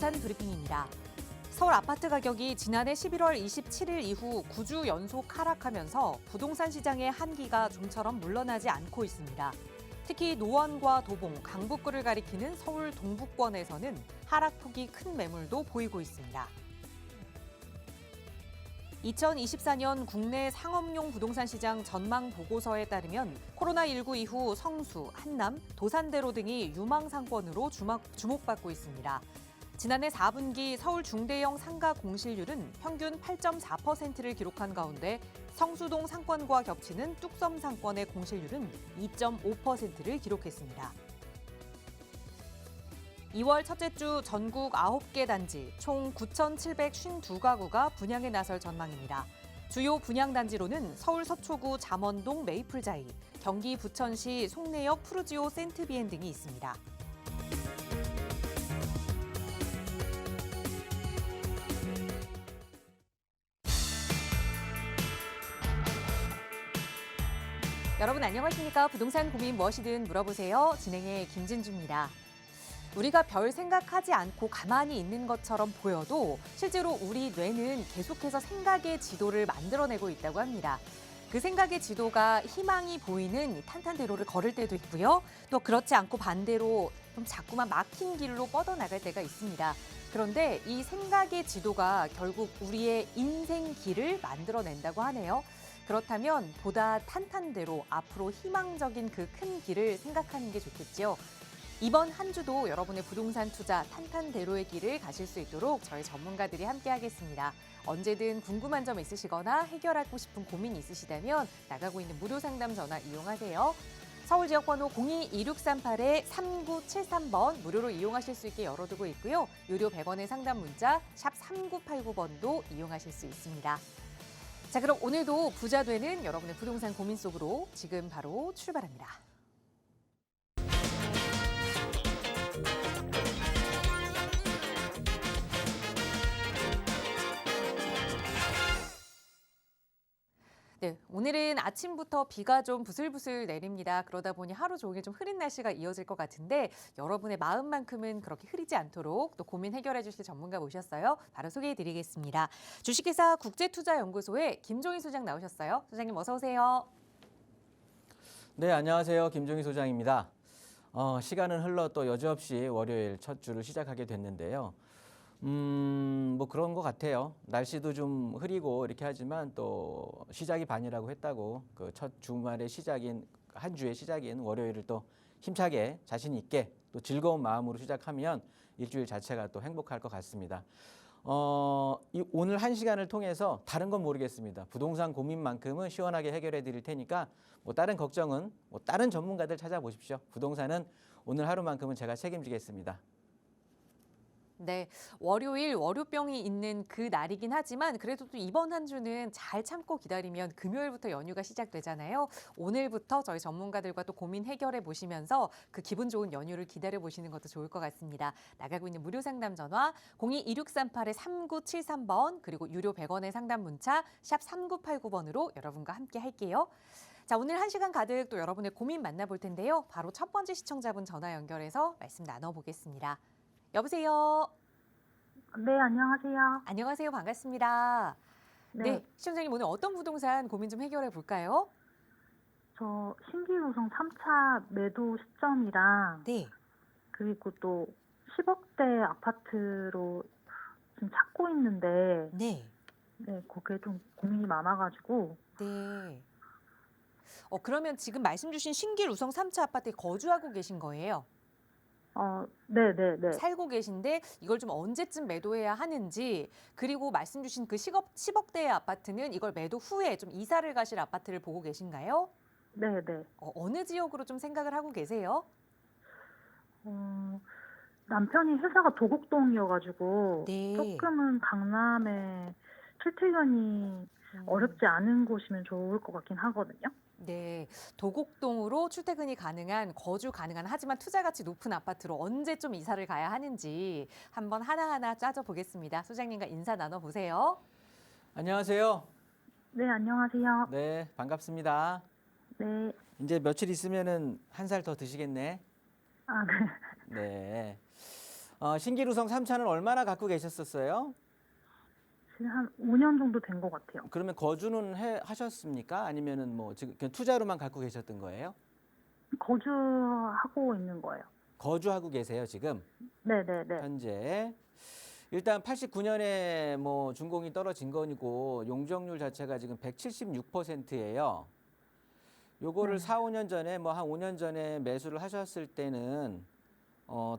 부동산 브리핑입니다. 서울 아파트 가격이 지난해 11월 27일 이후 9주 연속 하락하면서 부동산 시장의 한기가 좀처럼 물러나지 않고 있습니다. 특히 노원과 도봉, 강북구를 가리키는 서울 동북권에서는 하락폭이 큰 매물도 보이고 있습니다. 2024년 국내 상업용 부동산 시장 전망 보고서에 따르면 코로나19 이후 성수, 한남, 도산대로 등이 유망 상권으로 주목받고 있습니다. 지난해 4분기 서울 중대형 상가 공실률은 평균 8.4%를 기록한 가운데 성수동 상권과 겹치는 뚝섬 상권의 공실률은 2.5%를 기록했습니다. 2월 첫째 주 전국 9개 단지 총 9,752가구가 분양에 나설 전망입니다. 주요 분양단지로는 서울 서초구 잠원동 메이플자이, 경기 부천시 송내역 푸르지오 센트비엔 등이 있습니다. 여러분 안녕하십니까? 부동산 고민 무엇이든 물어보세요. 진행의 김진주입니다. 우리가 별 생각하지 않고 가만히 있는 것처럼 보여도 실제로 우리 뇌는 계속해서 생각의 지도를 만들어내고 있다고 합니다. 그 생각의 지도가 희망이 보이는 탄탄대로를 걸을 때도 있고요. 또 그렇지 않고 반대로 좀 자꾸만 막힌 길로 뻗어나갈 때가 있습니다. 그런데 이 생각의 지도가 결국 우리의 인생 길을 만들어낸다고 하네요. 그렇다면 보다 탄탄대로 앞으로 희망적인 그 큰 길을 생각하는 게 좋겠죠. 이번 한 주도 여러분의 부동산 투자 탄탄대로의 길을 가실 수 있도록 저희 전문가들이 함께하겠습니다. 언제든 궁금한 점 있으시거나 해결하고 싶은 고민 있으시다면 나가고 있는 무료 상담 전화 이용하세요. 서울 지역번호 02-2638-3973번 무료로 이용하실 수 있게 열어두고 있고요. 유료 100원의 상담 문자 샵 3989번도 이용하실 수 있습니다. 자, 그럼 오늘도 부자 되는 여러분의 부동산 고민 속으로 지금 바로 출발합니다. 네, 오늘은 아침부터 비가 좀 부슬부슬 내립니다. 그러다 보니 하루 종일 좀 흐린 날씨가 이어질 것 같은데 여러분의 마음만큼은 그렇게 흐리지 않도록 또 고민 해결해 주실 전문가 모셨어요. 바로 소개해 드리겠습니다. 주식회사 국제투자연구소의 김종희 소장 나오셨어요. 소장님 어서 오세요. 네, 안녕하세요. 김종희 소장입니다. 시간은 흘러 또 여지없이 월요일 첫 주를 시작하게 됐는데요. 뭐 그런 것 같아요. 날씨도 좀 흐리고 이렇게 하지만 또 시작이 반이라고 했다고 그 첫 주말의 시작인 한 주의 시작인 월요일을 또 힘차게 자신 있게 또 즐거운 마음으로 시작하면 일주일 자체가 또 행복할 것 같습니다. 오늘 한 시간을 통해서 다른 건 모르겠습니다. 부동산 고민만큼은 시원하게 해결해 드릴 테니까 뭐 다른 걱정은 뭐 다른 전문가들 찾아보십시오. 부동산은 오늘 하루만큼은 제가 책임지겠습니다. 네, 월요일 월요병이 있는 그 날이긴 하지만 그래도 또 이번 한 주는 잘 참고 기다리면 금요일부터 연휴가 시작되잖아요. 오늘부터 저희 전문가들과 또 고민 해결해 보시면서 그 기분 좋은 연휴를 기다려 보시는 것도 좋을 것 같습니다. 나가고 있는 무료 상담 전화 02-2638-3973번 그리고 유료 100원의 상담 문자 샵 3989번으로 여러분과 함께 할게요. 자, 오늘 한 시간 가득 또 여러분의 고민 만나볼 텐데요. 바로 첫 번째 시청자분 전화 연결해서 말씀 나눠보겠습니다. 여보세요. 네, 안녕하세요. 안녕하세요. 반갑습니다. 네, 네, 시청자님 오늘 어떤 부동산 고민 좀 해결해 볼까요? 저 신규 구성 3차 매도 시점이랑 네, 그리고 또 10억대 아파트로 지금 찾고 있는데 네, 네, 거기에 좀 고민이 많아가지고 네. 그러면 지금 말씀 주신 신길 우성 3차 아파트에 거주하고 계신 거예요? 네, 네, 네. 살고 계신데 이걸 좀 언제쯤 매도해야 하는지 그리고 말씀 주신 그 10억대의 아파트는 이걸 매도 후에 좀 이사를 가실 아파트를 보고 계신가요? 네, 네. 어느 지역으로 좀 생각을 하고 계세요? 남편이 회사가 도곡동이어가지고 네. 조금은 강남에 출퇴근이 어렵지 않은 곳이면 좋을 것 같긴 하거든요. 네, 도곡동으로 출퇴근이 가능한, 거주 가능한 하지만 투자 가치 높은 아파트로 언제 좀 이사를 가야 하는지 한번 하나하나 짜져 보겠습니다. 소장님과 인사 나눠보세요. 안녕하세요. 네, 안녕하세요. 네, 반갑습니다. 네. 이제 며칠 있으면은 한 살 더 드시겠네. 아, 네. 네. 신기루성 3차는 얼마나 갖고 계셨었어요? 지금 한 5년 정도 된 것 같아요. 그러면 거주는 하셨습니까? 아니면은 뭐 지금 그냥 투자로만 갖고 계셨던 거예요? 거주하고 있는 거예요. 거주하고 계세요, 지금? 네네네. 현재. 일단 89년에 뭐 준공이 떨어진 거고 용적률 자체가 지금 176%예요. 요거를 네. 4, 5년 전에 뭐 한 5년 전에 매수를 하셨을 때는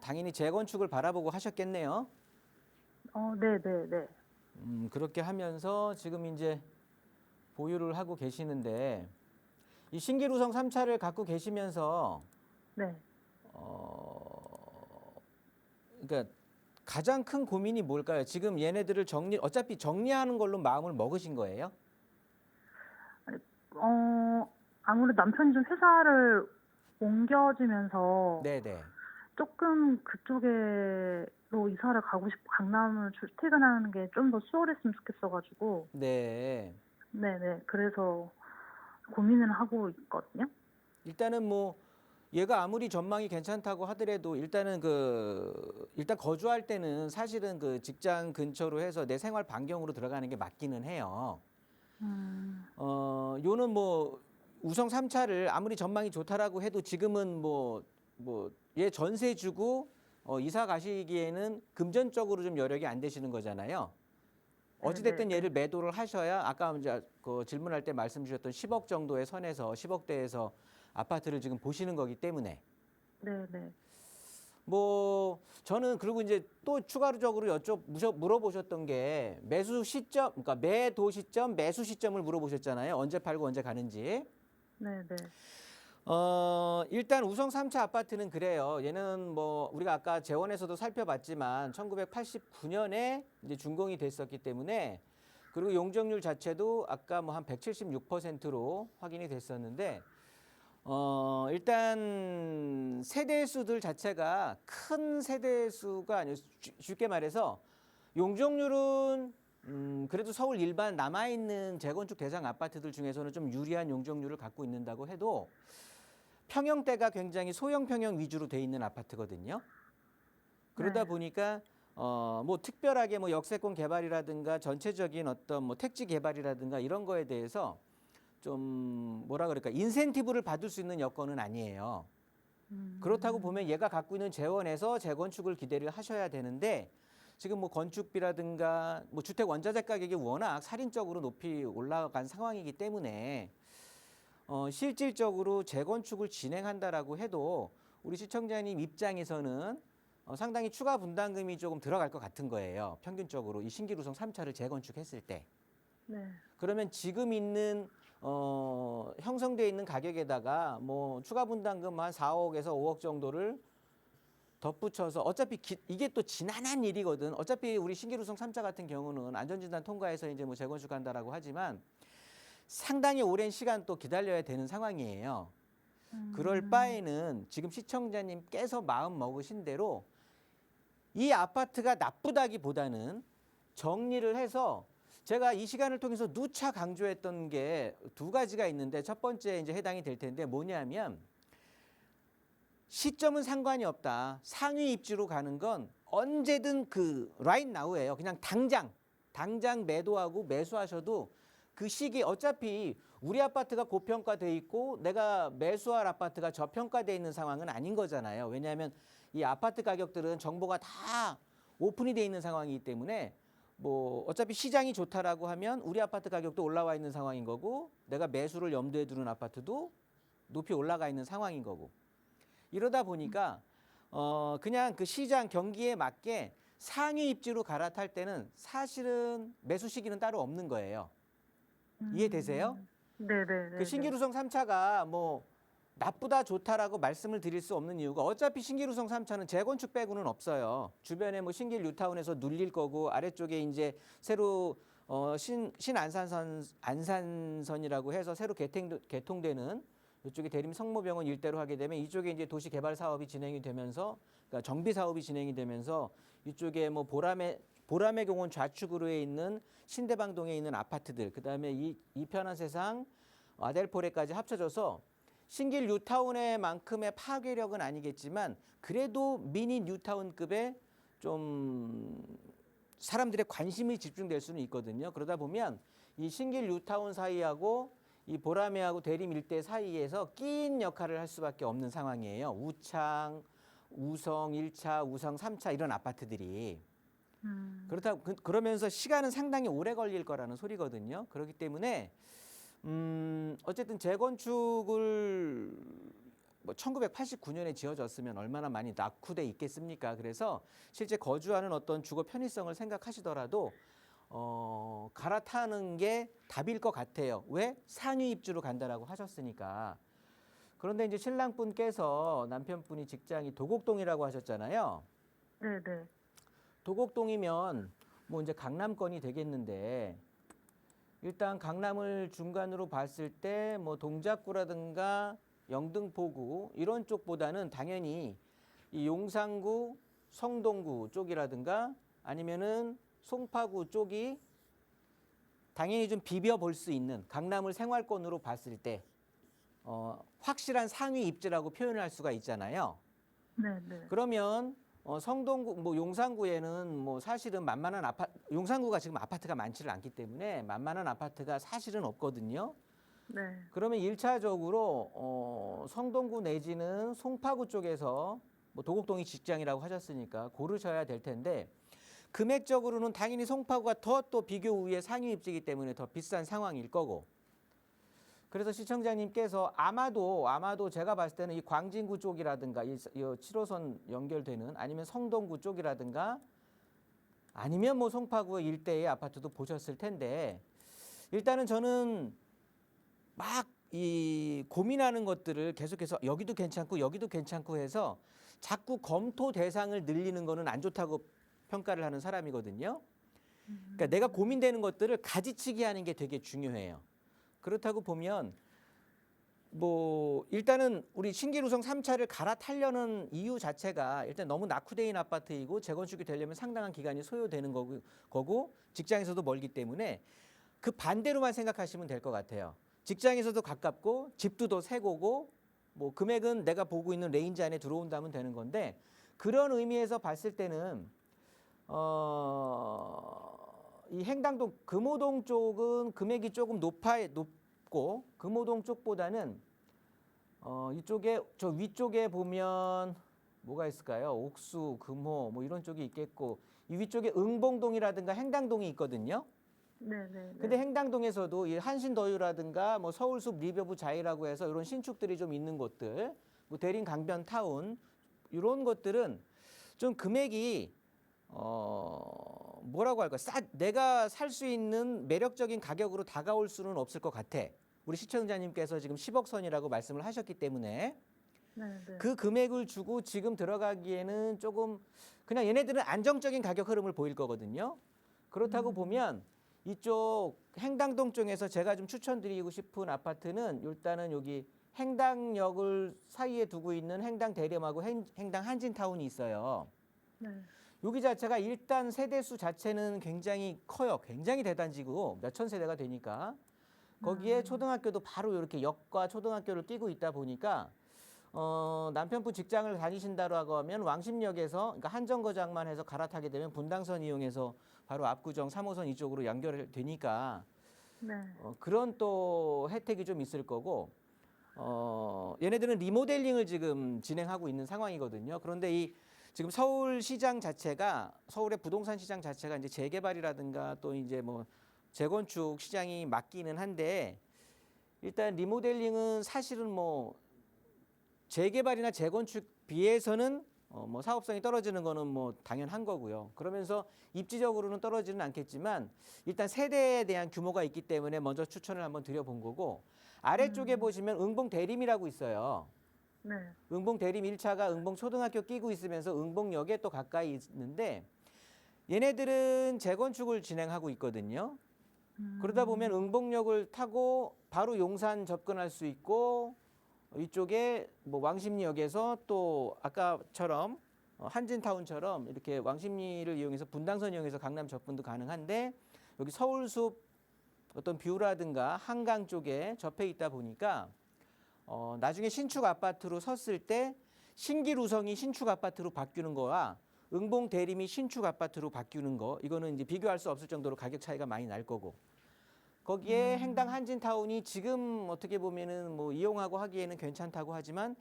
당연히 재건축을 바라보고 하셨겠네요. 네네네. 그렇게 하면서 지금 이제 보유를 하고 계시는데 이 신기루성 3차를 갖고 계시면서 네. 그러니까 가장 큰 고민이 뭘까요? 지금 얘네들을 어차피 정리하는 걸로 마음을 먹으신 거예요? 아무래도 남편이 좀 회사를 옮겨지면서 네네. 조금 그쪽으로 이사를 가고 싶고 강남을 출퇴근하는 게 좀 더 수월했으면 좋겠어가지고 네. 네네. 그래서 고민을 하고 있거든요. 일단은 뭐 얘가 아무리 전망이 괜찮다고 하더라도 일단은 일단 거주할 때는 사실은 그 직장 근처로 해서 내 생활 반경으로 들어가는 게 맞기는 해요. 음, 요는 뭐 우성 3차를 아무리 전망이 좋다라고 해도 지금은 얘 전세 주고 이사 가시기에는 금전적으로 좀 여력이 안 되시는 거잖아요. 어찌됐든 네네네. 얘를 매도를 하셔야 아까 이제 그 질문할 때 말씀 주셨던 10억 정도의 선에서 10억대에서 아파트를 지금 보시는 거기 때문에 네네. 뭐 저는 그리고 이제 또 추가적으로 물어보셨던 게 매수 시점, 그러니까 매도 시점, 매수 시점을 물어보셨잖아요. 언제 팔고 언제 가는지. 네네. 일단 우성 3차 아파트는 그래요. 얘는 뭐 우리가 아까 재원에서도 살펴봤지만 1989년에 이제 준공이 됐었기 때문에 그리고 용적률 자체도 아까 뭐 한 176%로 확인이 됐었는데 일단 세대수들 자체가 큰 세대수가 아니고 쉽게 말해서 용적률은 그래도 서울 일반 남아있는 재건축 대상 아파트들 중에서는 좀 유리한 용적률을 갖고 있는다고 해도 평형대가 굉장히 소형 평형 위주로 돼 있는 아파트거든요. 그러다 네. 보니까 뭐 특별하게 뭐 역세권 개발이라든가 전체적인 어떤 뭐 택지 개발이라든가 이런 거에 대해서 좀 뭐라 그럴까 인센티브를 받을 수 있는 여건은 아니에요. 그렇다고 보면 얘가 갖고 있는 재원에서 재건축을 기대를 하셔야 되는데 지금 뭐 건축비라든가 뭐 주택 원자재 가격이 워낙 살인적으로 높이 올라간 상황이기 때문에 실질적으로 재건축을 진행한다라고 해도 우리 시청자님 입장에서는 상당히 추가 분담금이 조금 들어갈 것 같은 거예요. 평균적으로 이 신기루성 3차를 재건축했을 때. 네. 그러면 지금 있는 형성되어 있는 가격에다가 뭐 추가 분담금 한 4억에서 5억 정도를 덧붙여서 어차피 이게 또 지난한 일이거든. 어차피 우리 신기루성 3차 같은 경우는 안전진단 통과해서 이제 뭐 재건축한다라고 하지만 상당히 오랜 시간 또 기다려야 되는 상황이에요. 그럴 바에는 지금 시청자님께서 마음 먹으신 대로 이 아파트가 나쁘다기보다는 정리를 해서 제가 이 시간을 통해서 누차 강조했던 게 두 가지가 있는데 첫 번째 이제 해당이 될 텐데 뭐냐면 시점은 상관이 없다. 상위 입지로 가는 건 언제든 그 right now예요. 그냥 당장 매도하고 매수하셔도 그 시기 어차피 우리 아파트가 고평가돼 있고 내가 매수할 아파트가 저평가돼 있는 상황은 아닌 거잖아요. 왜냐하면 이 아파트 가격들은 정보가 다 오픈이 돼 있는 상황이기 때문에 뭐 어차피 시장이 좋다라고 하면 우리 아파트 가격도 올라와 있는 상황인 거고 내가 매수를 염두에 두는 아파트도 높이 올라가 있는 상황인 거고 이러다 보니까 그냥 그 시장 경기에 맞게 상위 입지로 갈아탈 때는 사실은 매수 시기는 따로 없는 거예요. 이해되세요? 네네네. 그 신기루성 3차가 뭐 나쁘다 좋다라고 말씀을 드릴 수 없는 이유가 어차피 신기루성 3차는 재건축 빼고는 없어요. 주변에 뭐 신길 뉴타운에서 눌릴 거고 아래쪽에 이제 새로 안산선이라고 해서 새로 개통되는 이쪽에 대림 성모병원 일대로 하게 되면 이쪽에 이제 도시 개발 사업이 진행이 되면서 그러니까 정비 사업이 진행이 되면서 이쪽에 뭐 보라매 공원 좌측으로 있는 신대방동에 있는 아파트들 그다음에 이 편한 세상 아델포레까지 합쳐져서 신길 뉴타운의 만큼의 파괴력은 아니겠지만 그래도 미니 뉴타운급의 좀 사람들의 관심이 집중될 수는 있거든요. 그러다 보면 이 신길 뉴타운 사이하고 이 보라매하고 대림 일대 사이에서 끼인 역할을 할 수밖에 없는 상황이에요. 우창, 우성 1차, 우성 3차 이런 아파트들이. 그러면서 시간은 상당히 오래 걸릴 거라는 소리거든요. 그렇기 때문에 어쨌든 재건축을 뭐 1989년에 지어졌으면 얼마나 많이 낙후돼 있겠습니까? 그래서 실제 거주하는 어떤 주거 편의성을 생각하시더라도 갈아타는 게 답일 것 같아요. 왜? 상위 입주로 간다라고 하셨으니까. 그런데 이제 신랑분께서 남편분이 직장이 도곡동이라고 하셨잖아요. 네네. 도곡동이면 뭐 이제 강남권이 되겠는데 일단 강남을 중간으로 봤을 때 뭐 동작구라든가 영등포구 이런 쪽보다는 당연히 이 용산구, 성동구 쪽이라든가 아니면은 송파구 쪽이 당연히 좀 비벼 볼 수 있는 강남을 생활권으로 봤을 때 확실한 상위 입지라고 표현할 수가 있잖아요. 네네. 그러면 성동구, 뭐 용산구에는 뭐 사실은 만만한 용산구가 지금 아파트가 많지를 않기 때문에 만만한 아파트가 사실은 없거든요. 네. 그러면 1차적으로 성동구 내지는 송파구 쪽에서 뭐 도곡동이 직장이라고 하셨으니까 고르셔야 될 텐데 금액적으로는 당연히 송파구가 더 또 비교 우위의 상위 입지이기 때문에 더 비싼 상황일 거고. 그래서 시청자님께서 아마도 제가 봤을 때는 이 광진구 쪽이라든가 이 7호선 연결되는 아니면 성동구 쪽이라든가 아니면 뭐 송파구 일대의 아파트도 보셨을 텐데 일단은 저는 막 이 고민하는 것들을 계속해서 여기도 괜찮고 해서 자꾸 검토 대상을 늘리는 거는 안 좋다고 평가를 하는 사람이거든요. 그러니까 내가 고민되는 것들을 가지치기 하는 게 되게 중요해요. 그렇다고 보면 뭐 일단은 우리 신길우성 3차를 갈아타려는 이유 자체가 일단 너무 낙후되어 아파트이고 재건축이 되려면 상당한 기간이 소요되는 거고 직장에서도 멀기 때문에 그 반대로만 생각하시면 될 것 같아요. 직장에서도 가깝고 집도 더 새 거고 뭐 금액은 내가 보고 있는 레인지 안에 들어온다면 되는 건데 그런 의미에서 봤을 때는 이 행당동 금호동 쪽은 금액이 조금 높고 금호동 쪽보다는 이쪽에 저 위쪽에 보면 뭐가 있을까요? 옥수, 금호 뭐 이런 쪽이 있겠고 이 위쪽에 응봉동이라든가 행당동이 있거든요. 네네. 근데 행당동에서도 이 한신더유라든가 뭐 서울숲 리버브 자이라고 해서 이런 신축들이 좀 있는 곳들, 뭐 대림 강변 타운 이런 것들은 좀 금액이 뭐라고 할까? 내가 살 수 있는 매력적인 가격으로 다가올 수는 없을 것 같아. 우리 시청자님께서 지금 10억 선이라고 말씀을 하셨기 때문에 네네. 그 금액을 주고 지금 들어가기에는 조금 그냥 얘네들은 안정적인 가격 흐름을 보일 거거든요. 그렇다고 보면 이쪽 행당동 쪽에서 제가 좀 추천드리고 싶은 아파트는 일단은 여기 행당역을 사이에 두고 있는 행당 대림하고 행당 한진타운이 있어요. 네. 여기 자체가 일단 세대수 자체는 굉장히 커요. 굉장히 대단지고 몇천 세대가 되니까 거기에 초등학교도 바로 이렇게 역과 초등학교를 띄고 있다 보니까 남편분 직장을 다니신다고 하면 왕십역에서 그러니까 한정거장만 해서 갈아타게 되면 분당선 이용해서 바로 압구정 3호선 이쪽으로 연결되니까 네. 그런 또 혜택이 좀 있을 거고 얘네들은 리모델링을 지금 진행하고 있는 상황이거든요. 그런데 이 지금 서울시장 자체가 서울의 부동산 시장 자체가 이제 재개발이라든가 또 이제 뭐 재건축 시장이 맞기는 한데 일단 리모델링은 사실은 뭐 재개발이나 재건축 비해서는 뭐 사업성이 떨어지는 거는 뭐 당연한 거고요. 그러면서 입지적으로는 떨어지는 않겠지만 일단 세대에 대한 규모가 있기 때문에 먼저 추천을 한번 드려본 거고 아래쪽에 보시면 응봉 대림이라고 있어요. 네. 응봉 대림 1차가 응봉 초등학교 끼고 있으면서 응봉역에 또 가까이 있는데 얘네들은 재건축을 진행하고 있거든요. 그러다 보면 응봉역을 타고 바로 용산 접근할 수 있고 이쪽에 뭐 왕십리역에서 또 아까처럼 한진타운처럼 이렇게 왕십리를 이용해서 분당선 이용해서 강남 접근도 가능한데 여기 서울숲 어떤 뷰라든가 한강 쪽에 접해 있다 보니까 나중에 신축 아파트로 섰을 때 신길 우성이 신축 아파트로 바뀌는 거와 응봉 대림이 신축 아파트로 바뀌는 거 이거는 이제 비교할 수 없을 정도로 가격 차이가 많이 날 거고 거기에 행당 한진타운이 지금 어떻게 보면은 뭐 이용하고 하기에는 괜찮다고 하지만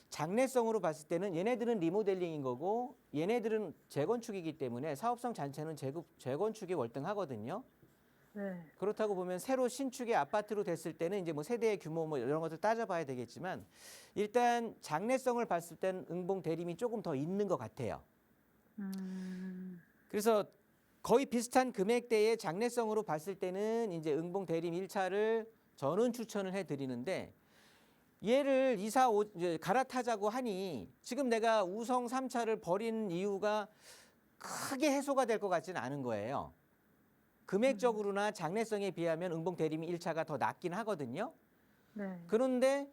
장래성으로 봤을 때는 얘네들은 리모델링인 거고 얘네들은 재건축이기 때문에 사업성 자체는 재건축이 월등하거든요. 네. 그렇다고 보면 새로 신축의 아파트로 됐을 때는 이제 뭐 세대의 규모 뭐 이런 것들 따져봐야 되겠지만 일단 장래성을 봤을 때는 응봉 대림이 조금 더 있는 것 같아요. 그래서 거의 비슷한 금액대의 장래성으로 봤을 때는 이제 응봉 대림 1차를 저는 추천을 해드리는데 얘를 2, 4, 5 이제 갈아타자고 하니 지금 내가 우성 3차를 버린 이유가 크게 해소가 될 것 같지는 않은 거예요. 금액적으로나 장래성에 비하면 응봉 대림이 1차가 더 낫긴 하거든요. 네. 그런데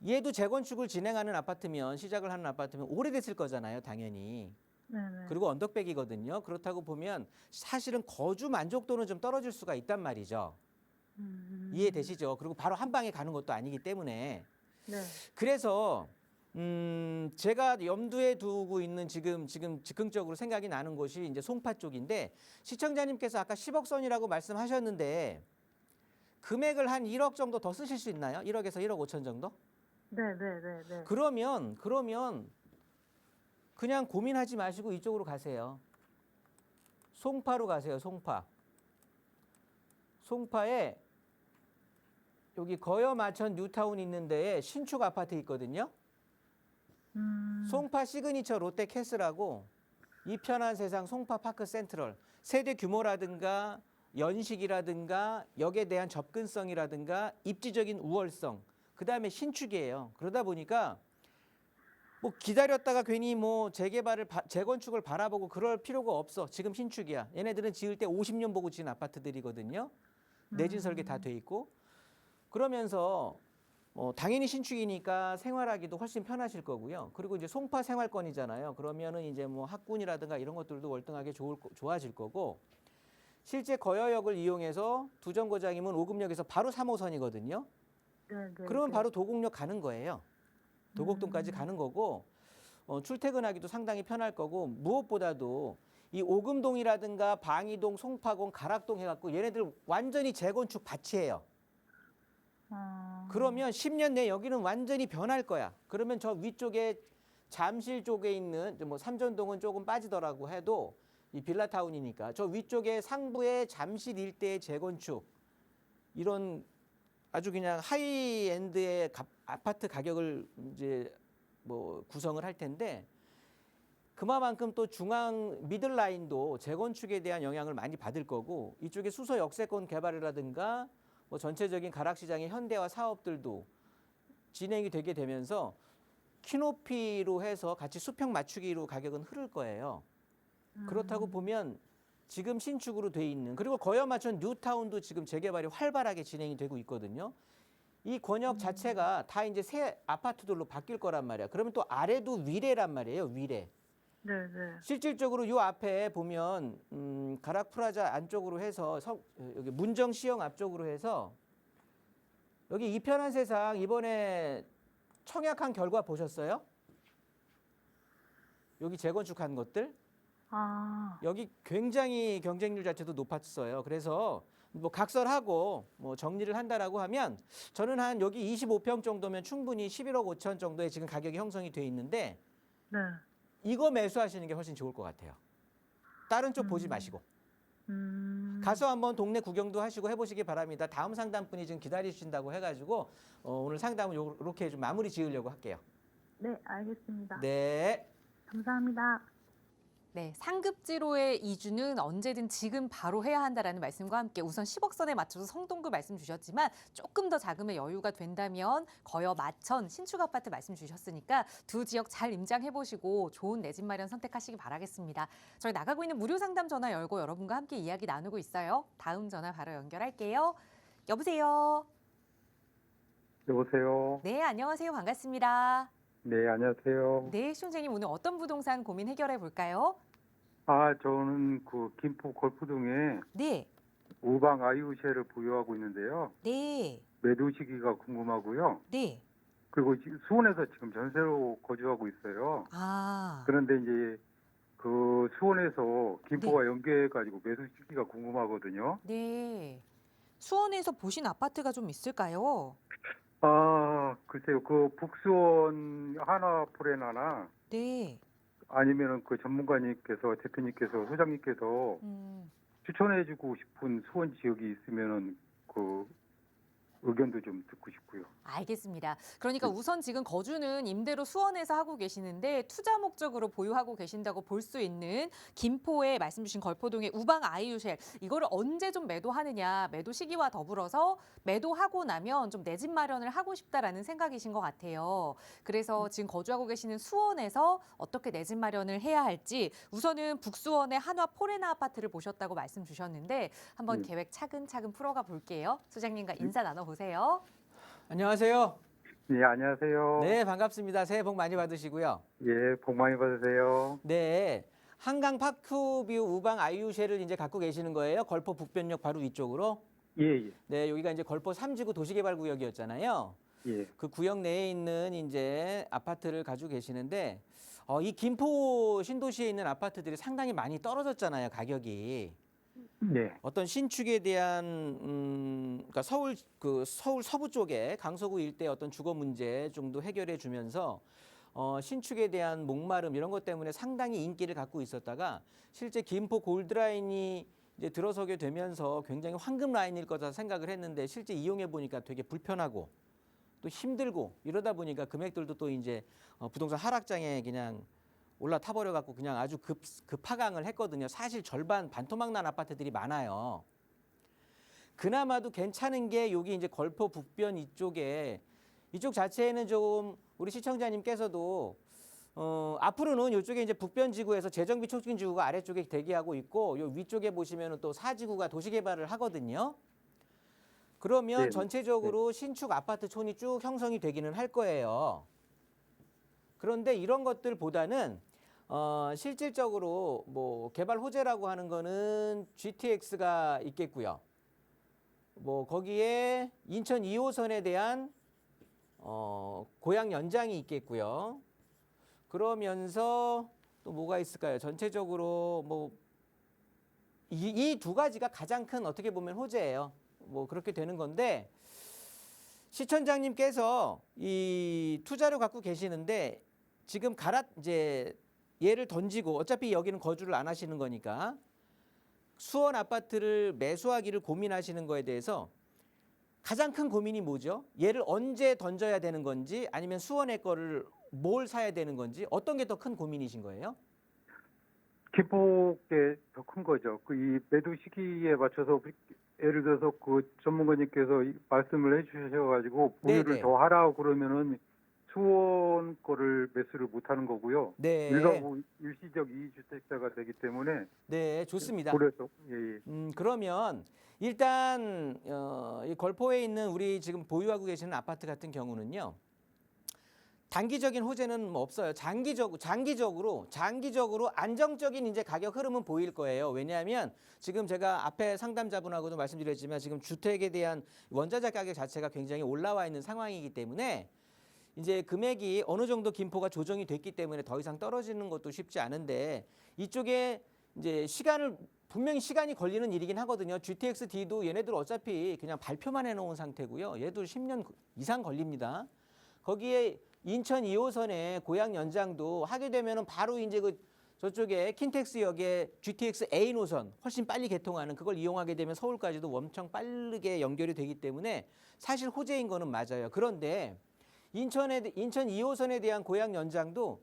얘도 재건축을 진행하는 아파트면 시작을 하는 아파트면 오래됐을 거잖아요, 당연히. 네네. 그리고 언덕백이거든요. 그렇다고 보면 사실은 거주 만족도는 좀 떨어질 수가 있단 말이죠. 이해되시죠? 그리고 바로 한 방에 가는 것도 아니기 때문에. 네. 그래서 제가 염두에 두고 있는 지금 즉흥적으로 생각이 나는 곳이 이제 송파 쪽인데 시청자님께서 아까 10억 선이라고 말씀하셨는데 금액을 한 1억 정도 더 쓰실 수 있나요? 1억에서 1억 5천 정도? 네네네네. 그러면 그냥 고민하지 마시고 이쪽으로 가세요. 송파로 가세요. 송파에 여기 거여마천 뉴타운 있는 데에 신축 아파트 있거든요. 송파 시그니처 롯데캐슬하고 이편한 세상 송파 파크 센트럴 세대 규모라든가 연식이라든가 역에 대한 접근성이라든가 입지적인 우월성 그다음에 신축이에요. 그러다 보니까 뭐 기다렸다가 괜히 뭐 재건축을 바라보고 그럴 필요가 없어. 지금 신축이야. 얘네들은 지을 때 50년 보고 지은 아파트들이거든요. 내진 설계 다 돼 있고 그러면서 당연히 신축이니까 생활하기도 훨씬 편하실 거고요. 그리고 이제 송파 생활권이잖아요. 그러면은 이제 뭐 학군이라든가 이런 것들도 월등하게 좋아질 거고 실제 거여역을 이용해서 두 정거장이면 오금역에서 바로 3호선이거든요. 네네. 그러면 바로 도곡역 가는 거예요. 도곡동까지 가는 거고 출퇴근하기도 상당히 편할 거고 무엇보다도 이 오금동이라든가 방이동, 송파공, 가락동 해갖고 얘네들 완전히 재건축 밭이에요. 그러면 10년 내에 여기는 완전히 변할 거야. 그러면 저 위쪽에 잠실 쪽에 있는 뭐 삼전동은 조금 빠지더라고 해도 이 빌라타운이니까 저 위쪽에 상부의 잠실 일대의 재건축 이런 아주 그냥 하이엔드의 아파트 가격을 이제 뭐 구성을 할 텐데 그만큼 또 중앙 미들라인도 재건축에 대한 영향을 많이 받을 거고 이쪽에 수서 역세권 개발이라든가 뭐 전체적인 가락시장의 현대화 사업들도 진행이 되게 되면서 키높이로 해서 같이 수평 맞추기로 가격은 흐를 거예요. 그렇다고 보면 지금 신축으로 돼 있는 그리고 거여마천 뉴타운도 지금 재개발이 활발하게 진행이 되고 있거든요. 이 권역 자체가 다 이제 새 아파트들로 바뀔 거란 말이야. 그러면 또 아래도 위례란 말이에요. 위례. 네네. 실질적으로 요 앞에 보면 가락프라자 안쪽으로 해서 여기 문정시형 앞쪽으로 해서 여기 이편한 세상 이번에 청약한 결과 보셨어요? 여기 재건축한 것들 여기 굉장히 경쟁률 자체도 높았어요. 그래서 뭐 각설하고 뭐 정리를 한다라고 하면 저는 한 여기 25평 정도면 충분히 11억 5천 정도의 지금 가격이 형성이 돼 있는데 네. 이거 매수하시는 게 훨씬 좋을 것 같아요. 다른 쪽 보지 마시고. 가서 한번 동네 구경도 하시고 해보시기 바랍니다. 다음 상담분이 지금 기다리신다고 해가지고 오늘 상담을 이렇게 좀 마무리 지으려고 할게요. 네, 알겠습니다. 네. 감사합니다. 네, 상급지로의 이주는 언제든 지금 바로 해야 한다라는 말씀과 함께 우선 10억 선에 맞춰서 성동구 말씀 주셨지만 조금 더 자금의 여유가 된다면 거여 마천 신축 아파트 말씀 주셨으니까 두 지역 잘 임장해보시고 좋은 내 집 마련 선택하시기 바라겠습니다. 저희 나가고 있는 무료 상담 전화 열고 여러분과 함께 이야기 나누고 있어요. 다음 전화 바로 연결할게요. 여보세요. 여보세요. 네, 안녕하세요. 반갑습니다. 네, 안녕하세요. 네, 시청자님 오늘 어떤 부동산 고민 해결해 볼까요? 저는 그 김포 골프동에 네, 우방 아이우쉐를 보유하고 있는데요. 네, 매도 시기가 궁금하고요. 네. 그리고 수원에서 지금 전세로 거주하고 있어요. 아, 그런데 이제 그 수원에서 김포와 연계해가지고 매수 시기가 궁금하거든요. 네. 수원에서 보신 아파트가 좀 있을까요? 아, 글쎄요. 그 북수원 하나포레나나 네. 아니면은 그 전문가님께서 대표님께서 소장님께서 음. 추천해주고 싶은 수원 지역이 있으면은 그 의견도 좀 듣고 싶고요. 알겠습니다. 그러니까 우선 지금 거주는 임대로 수원에서 하고 계시는데 투자 목적으로 보유하고 계신다고 볼 수 있는 김포에 말씀 주신 걸포동의 우방 아이유쉘 이거를 언제 좀 매도하느냐 매도 시기와 더불어서 매도하고 나면 좀 내 집 마련을 하고 싶다라는 생각이신 것 같아요. 그래서 지금 거주하고 계시는 수원에서 어떻게 내 집 마련을 해야 할지 우선은 북수원의 한화 포레나 아파트를 보셨다고 말씀 주셨는데 한번 네. 계획 차근차근 풀어가 볼게요. 소장님과 인사 나눠보세요. 안녕하세요. 네, 안녕하세요. 네, 반갑습니다. 새해 복 많이 받으시고요. 예, 복 많이 받으세요. 네, 한강 파크뷰 우방 아이유쉘을 이제 갖고 계시는 거예요. 걸포 북변역 바로 위쪽으로. 예, 예, 네, 여기가 이제 걸포 3지구 도시개발구역이었잖아요. 예. 그 구역 내에 있는 이제 아파트를 가지고 계시는데 이 김포 신도시에 있는 아파트들이 상당히 많이 떨어졌잖아요, 가격이. 네, 어떤 신축에 대한 그러니까 서울 서부 쪽에 강서구 일대 어떤 주거 문제 정도 해결해 주면서 신축에 대한 목마름 이런 것 때문에 상당히 인기를 갖고 있었다가 실제 김포 골드라인이 이제 들어서게 되면서 굉장히 황금 라인일 거다 생각을 했는데 실제 이용해 보니까 되게 불편하고 또 힘들고 이러다 보니까 금액들도 또 이제 부동산 하락장에 그냥 올라타 버려 갖고 그냥 아주 급하강을 했거든요. 사실 절반 반토막 난 아파트들이 많아요. 그나마도 괜찮은 게 여기 이제 걸포 북변 이쪽 자체에는 좀 우리 시청자님께서도 앞으로는 이쪽에 이제 북변 지구에서 재정비 촉진 지구가 아래쪽에 대기하고 있고 요 위쪽에 보시면은 또 사지구가 도시 개발을 하거든요. 그러면 네. 전체적으로 신축 아파트촌이 쭉 형성이 되기는 할 거예요. 그런데 이런 것들보다는 실질적으로 뭐 개발 호재라고 하는 거는 GTX가 있겠고요. 뭐 거기에 인천 2호선에 대한 고양 연장이 있겠고요. 그러면서 또 뭐가 있을까요? 전체적으로 뭐 이 두 가지가 가장 큰 어떻게 보면 호재예요. 뭐 그렇게 되는 건데 시청자님께서 이 투자를 갖고 계시는데 지금 이제 얘를 던지고 어차피 여기는 거주를 안 하시는 거니까 수원 아파트를 매수하기를 고민하시는 거에 대해서 가장 큰 고민이 뭐죠? 얘를 언제 던져야 되는 건지 아니면 수원의 거를 뭘 사야 되는 건지 어떤 게 더 큰 고민이신 거예요? 김포께 더 큰 거죠. 그 이 매도 시기에 맞춰서 예를 들어서 그 전문가님께서 말씀을 해주셔가지고 보유를 네네. 더 하라고 그러면은 수원 거를 매수를 못 하는 거고요. 네. 일가구 일시적 이주택자가 되기 때문에 네, 좋습니다. 그래서 예, 예. 그러면 일단 이 걸포에 있는 우리 지금 보유하고 계시는 아파트 같은 경우는요. 단기적인 호재는 뭐 없어요. 장기적으로 안정적인 이제 가격 흐름은 보일 거예요. 왜냐하면 지금 제가 앞에 상담자분하고도 말씀드렸지만 지금 주택에 대한 원자재 가격 자체가 굉장히 올라와 있는 상황이기 때문에 이제 금액이 어느 정도 김포가 조정이 됐기 때문에 더 이상 떨어지는 것도 쉽지 않은데 이쪽에 이제 분명히 시간이 걸리는 일이긴 하거든요. GTX-D도 얘네들 어차피 그냥 발표만 해놓은 상태고요. 얘도 10년 이상 걸립니다. 거기에 인천 2호선에 고양 연장도 하게 되면은 바로 이제 저쪽에 킨텍스역에 GTX A 노선 훨씬 빨리 개통하는 그걸 이용하게 되면 서울까지도 엄청 빠르게 연결이 되기 때문에 사실 호재인 거는 맞아요. 그런데 인천 2호선에 대한 고양 연장도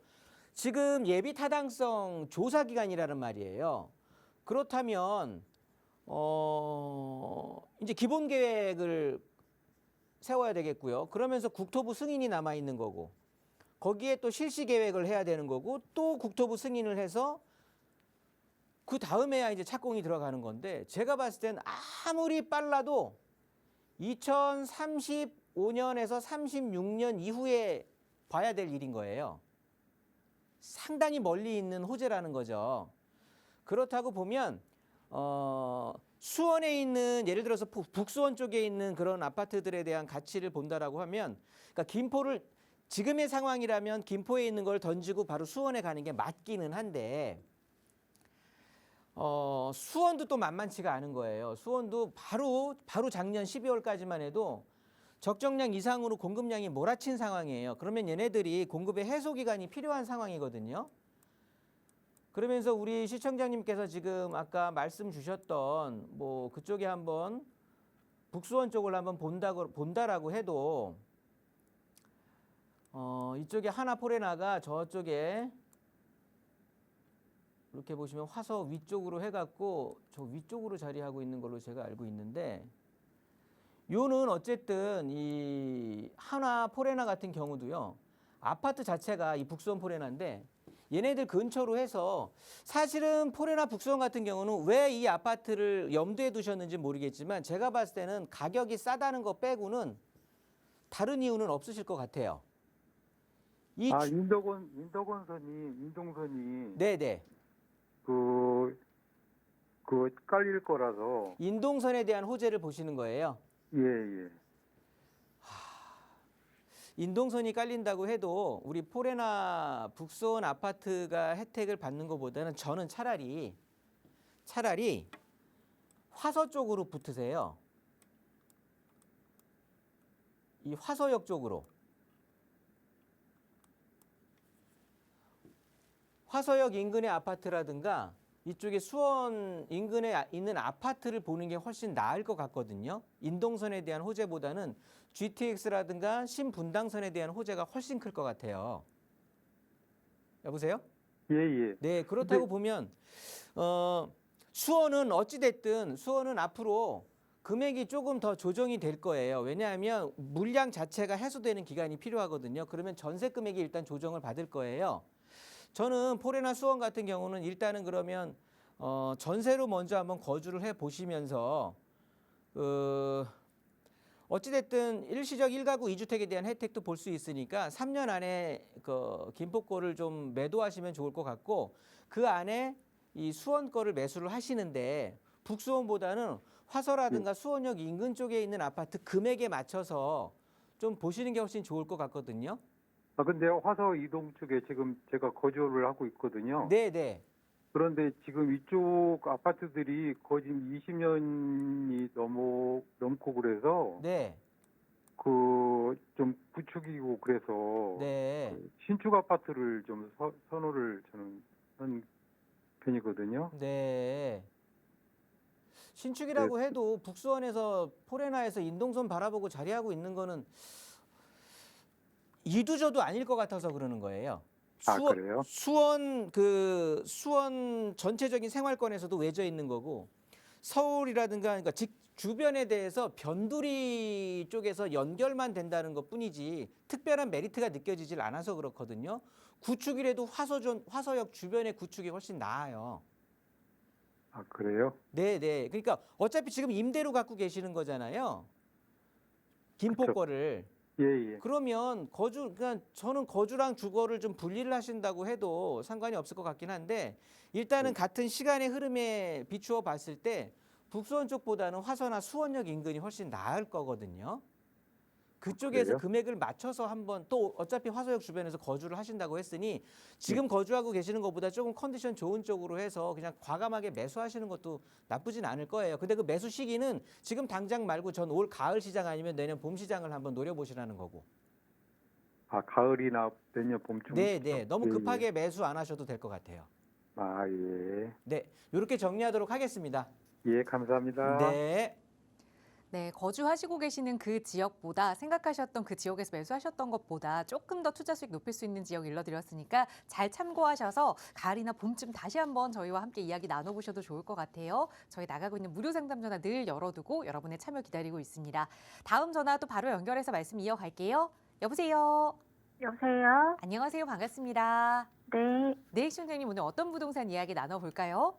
지금 예비 타당성 조사 기간이라는 말이에요. 그렇다면 이제 기본 계획을 세워야 되겠고요. 그러면서 국토부 승인이 남아 있는 거고 거기에 또 실시 계획을 해야 되는 거고 또 국토부 승인을 해서 그 다음에야 이제 착공이 들어가는 건데 제가 봤을 땐 아무리 빨라도 2035년에서 36년 이후에 봐야 될 일인 거예요. 상당히 멀리 있는 호재라는 거죠. 그렇다고 보면 수원에 있는 예를 들어서 북수원 쪽에 있는 그런 아파트들에 대한 가치를 본다라고 하면 그러니까 김포를 지금의 상황이라면 김포에 있는 걸 던지고 바로 수원에 가는 게 맞기는 한데 수원도 또 만만치가 않은 거예요. 수원도 바로 작년 12월까지만 해도 적정량 이상으로 공급량이 몰아친 상황이에요. 그러면 얘네들이 공급의 해소 기간이 필요한 상황이거든요. 그러면서 우리 시청자님께서 지금 아까 말씀 주셨던 뭐 그쪽에 한번 북수원 쪽을 한번 본다라고 해도 이쪽에 하나포레나가 저쪽에 이렇게 보시면 화서 위쪽으로 해갖고 저 위쪽으로 자리하고 있는 걸로 제가 알고 있는데 요는 어쨌든 이 하나 포레나 같은 경우도요. 아파트 자체가 이 북수원 포레나인데 얘네들 근처로 해서 사실은 포레나 북수원 같은 경우는 왜 이 아파트를 염두에 두셨는지 모르겠지만 제가 봤을 때는 가격이 싸다는 거 빼고는 다른 이유는 없으실 것 같아요. 인동선이 네네. 그 깔릴 거라서. 인동선에 대한 호재를 보시는 거예요. 예, 예. 인동선이 깔린다고 해도 우리 포레나 북수원 아파트가 혜택을 받는 것보다는 저는 차라리 화서 쪽으로 붙으세요. 이 화서역 쪽으로. 화서역 인근의 아파트라든가 이쪽에 수원 인근에 있는 아파트를 보는 게 훨씬 나을 것 같거든요. 인동선에 대한 호재보다는 GTX라든가 신분당선에 대한 호재가 훨씬 클 것 같아요. 여보세요? 예, 예. 네, 그렇다고 보면 수원은 어찌됐든 수원은 앞으로 금액이 조금 더 조정이 될 거예요. 왜냐하면 물량 자체가 해소되는 기간이 필요하거든요. 그러면 전세 금액이 일단 조정을 받을 거예요. 저는 포레나 수원 같은 경우는 일단은 그러면 전세로 먼저 한번 거주를 해 보시면서 어찌됐든 일시적 1가구 2주택에 대한 혜택도 볼 수 있으니까 3년 안에 그 김포거를 좀 매도하시면 좋을 것 같고 그 안에 이 수원 거를 매수를 하시는데 북수원보다는 화서라든가 수원역 인근 쪽에 있는 아파트 금액에 맞춰서 좀 보시는 게 훨씬 좋을 것 같거든요. 근데 화서 이동 쪽에 지금 제가 거주를 하고 있거든요. 네, 네. 그런데 지금 이쪽 아파트들이 거의 20년이 넘고 그래서 네. 좀 구축이고 그래서 네. 신축 아파트를 좀 선호를 저는 하는 편이거든요. 네. 신축이라고 해도 북수원에서 포레나에서 인동선 바라보고 자리하고 있는 거는 이두저도 아닐 것 같아서 그러는 거예요. 그래요? 수원 전체적인 생활권에서도 외져 있는 거고 서울이라든가 그러니까 주변에 대해서 변두리 쪽에서 연결만 된다는 것뿐이지 특별한 메리트가 느껴지질 않아서 그렇거든요. 구축이라도 화서역 주변의 구축이 훨씬 나아요. 그래요? 네, 네. 그러니까 어차피 지금 임대로 갖고 계시는 거잖아요. 김포 거를. 예, 예. 그러면 그러니까 저는 거주랑 주거를 좀 분리를 하신다고 해도 상관이 없을 것 같긴 한데 일단은 같은 시간의 흐름에 비추어 봤을 때 북수원 쪽보다는 화서나 수원역 인근이 훨씬 나을 거거든요. 그쪽에서 그래요? 금액을 맞춰서 한번 또 어차피 화서역 주변에서 거주를 하신다고 했으니 지금 거주하고 계시는 것보다 조금 컨디션 좋은 쪽으로 해서 그냥 과감하게 매수하시는 것도 나쁘진 않을 거예요. 근데 그 매수 시기는 지금 당장 말고 전 올 가을 시장 아니면 내년 봄 시장을 한번 노려보시라는 거고. 가을이나 내년 봄쯤. 네, 네. 너무 급하게 매수 안 하셔도 될 것 같아요. 예. 네, 이렇게 정리하도록 하겠습니다. 예, 감사합니다. 네. 네, 거주하시고 계시는 그 지역보다 생각하셨던 그 지역에서 매수하셨던 것보다 조금 더 투자 수익 높일 수 있는 지역 일러드렸으니까 잘 참고하셔서 가을이나 봄쯤 다시 한번 저희와 함께 이야기 나눠보셔도 좋을 것 같아요. 저희 나가고 있는 무료 상담 전화 늘 열어두고 여러분의 참여 기다리고 있습니다. 다음 전화 또 바로 연결해서 말씀 이어갈게요. 여보세요. 여보세요? 안녕하세요. 반갑습니다. 네. 네, 시청자님 오늘 어떤 부동산 이야기 나눠볼까요?